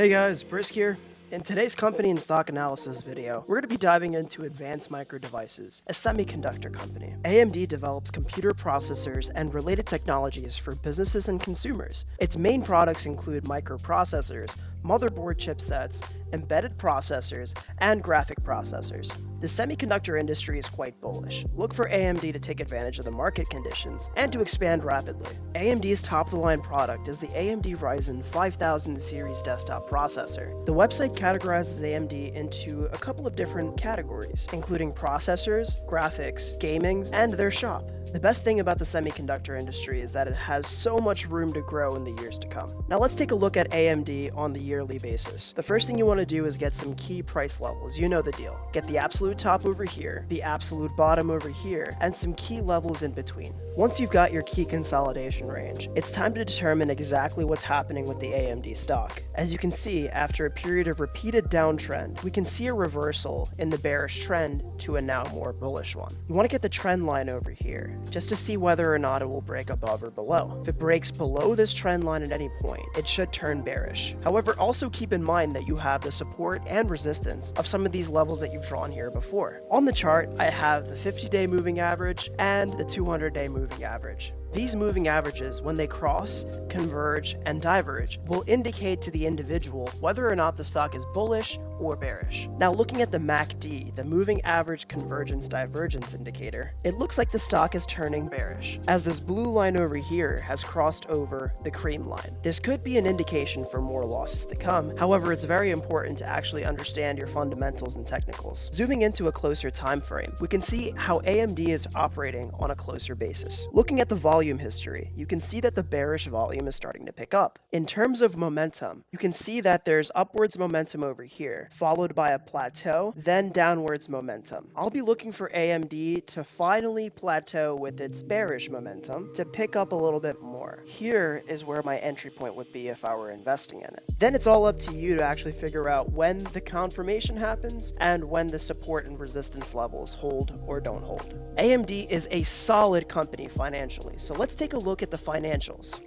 Hey guys, Brisk here. In today's company and stock analysis video, we're going to be diving into Advanced Micro Devices, a semiconductor company. AMD develops computer processors and related technologies for businesses and consumers. Its main products include microprocessors, motherboard chipsets, embedded processors, and graphic processors. The semiconductor industry is quite bullish. Look for AMD to take advantage of the market conditions and to expand rapidly. AMD's top-of-the-line product is the AMD Ryzen 5000 series desktop processor. The website categorizes AMD into a couple of different categories, including processors, graphics, gaming, and their shop. The best thing about the semiconductor industry is that it has so much room to grow in the years to come. Now let's take a look at AMD on the yearly basis. The first thing you want to do is get some key price levels. You know the deal. Get the absolute top over here, the absolute bottom over here, and some key levels in between. Once you've got your key consolidation range, it's time to determine exactly what's happening with the AMD stock. As you can see, after a period of repeated downtrend, we can see a reversal in the bearish trend to a now more bullish one. You want to get the trend line over here, just to see whether or not it will break above or below. If it breaks below this trend line at any point, it should turn bearish. However, also keep in mind that you have the support and resistance of some of these levels that you've drawn here before. On the chart, I have the 50-day moving average and the 200-day moving average. These moving averages, when they cross, converge, and diverge, will indicate to the individual whether or not the stock is bullish or bearish. Now looking at the MACD, the moving average convergence divergence indicator, it looks like the stock is turning bearish, as this blue line over here has crossed over the cream line. This could be an indication for more losses to come. However, it's very important to actually understand your fundamentals and technicals. Zooming into a closer time frame, we can see how AMD is operating on a closer basis. Looking at the volume history, you can see that the bearish volume is starting to pick up. In terms of momentum, you can see that there's upwards momentum over here, followed by a plateau, then downwards momentum. I'll be looking for AMD to finally plateau with its bearish momentum to pick up a little bit more. Here is where my entry point would be if I were investing in it. Then it's all up to you to actually figure out when the confirmation happens and when the support and resistance levels hold or don't hold. AMD is a solid company financially, so let's take a look at the financials.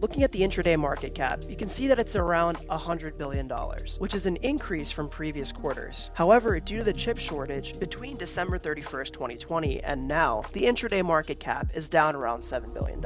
Looking at the intraday market cap, you can see that it's around $100 billion, which is an increase from previous quarters. However, due to the chip shortage between December 31st, 2020 and now, the intraday market cap is down around $7 billion.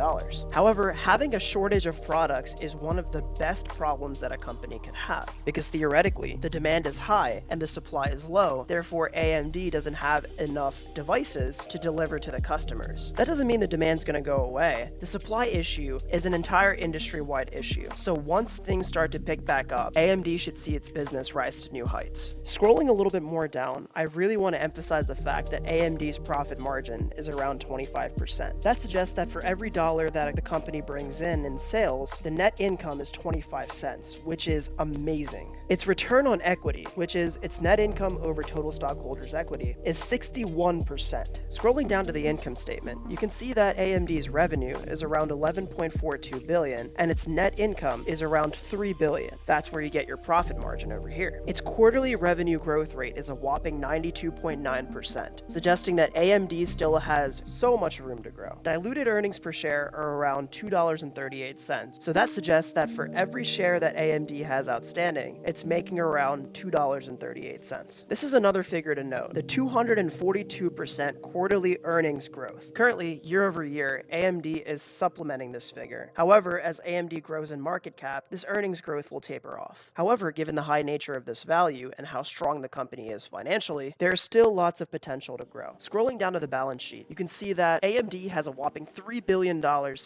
However, having a shortage of products is one of the best problems that a company can have, because theoretically, the demand is high and the supply is low, therefore AMD doesn't have enough devices to deliver to the customers. That doesn't mean the demand's going to go away. The supply issue is an entire industry-wide issue. So once things start to pick back up, AMD should see its business rise to new heights. Scrolling a little bit more down, I really want to emphasize the fact that AMD's profit margin is around 25%. That suggests that for every dollar that the company brings in sales, the net income is 25 cents, which is amazing. Its return on equity, which is its net income over total stockholders' equity, is 61%. Scrolling down to the income statement, you can see that AMD's revenue is around $11.42 billion, and its net income is around $3 billion. That's where you get your profit margin over here. Its quarterly revenue growth rate is a whopping 92.9%, suggesting that AMD still has so much room to grow. Diluted earnings per share are around $2.38, so that suggests that for every share that AMD has outstanding, it's making around $2.38. This is another figure to note, the 242% quarterly earnings growth. Currently, year over year, AMD is supplementing this figure. However, as AMD grows in market cap, this earnings growth will taper off. However, given the high nature of this value and how strong the company is financially, there is still lots of potential to grow. Scrolling down to the balance sheet, you can see that AMD has a whopping $3 billion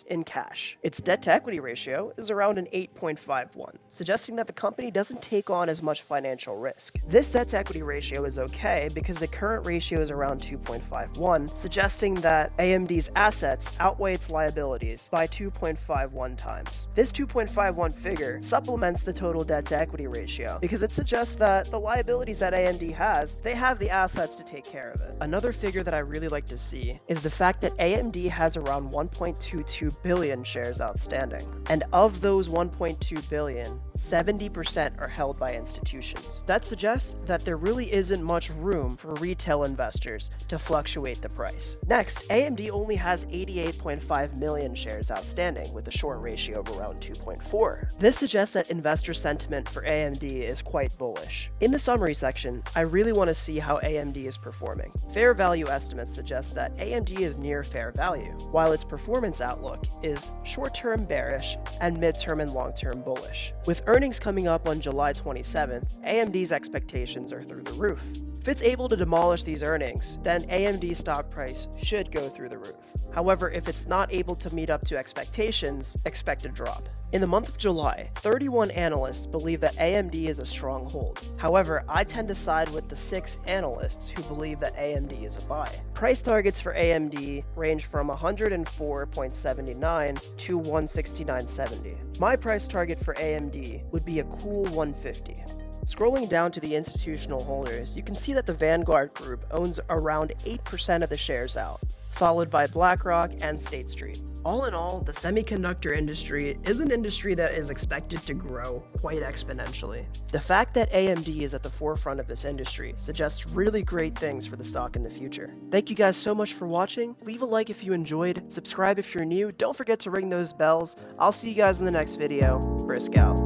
in cash. Its debt-to-equity ratio is around an 8.51, suggesting that the company doesn't take on as much financial risk. This debt-to-equity ratio is okay because the current ratio is around 2.51, suggesting that AMD's assets outweigh its liabilities by 2.51 times. This 2.51 figure supplements the total debt-to-equity ratio because it suggests that the liabilities that AMD has, they have the assets to take care of it. Another figure that I really like to see is the fact that AMD has around 1.22 billion shares outstanding. And of those 1.2 billion, 70% are held by institutions. That suggests that there really isn't much room for retail investors to fluctuate the price. Next, AMD only has 88.5 million shares outstanding with a short ratio of around 2.4. This suggests that investor sentiment for AMD is quite bullish. In the summary section, I really want to see how AMD is performing. Fair value estimates suggest that AMD is near fair value, while its performance outlook is short-term bearish and mid-term and long-term bullish. With earnings coming up on July 27th, AMD's expectations are through the roof. If it's able to demolish these earnings, then AMD's stock price should go through the roof. However, if it's not able to meet up to expectations, expect a drop. In the month of July, 31 analysts believe that AMD is a strong hold. However, I tend to side with the 6 analysts who believe that AMD is a buy. Price targets for AMD range from 104.79 to 169.70. My price target for AMD would be a cool 150. Scrolling down to the institutional holders, you can see that the Vanguard Group owns around 8% of the shares out, followed by BlackRock and State Street. All in all, the semiconductor industry is an industry that is expected to grow quite exponentially. The fact that AMD is at the forefront of this industry suggests really great things for the stock in the future. Thank you guys so much for watching. Leave a like if you enjoyed, subscribe if you're new, don't forget to ring those bells. I'll see you guys in the next video. Brisk out.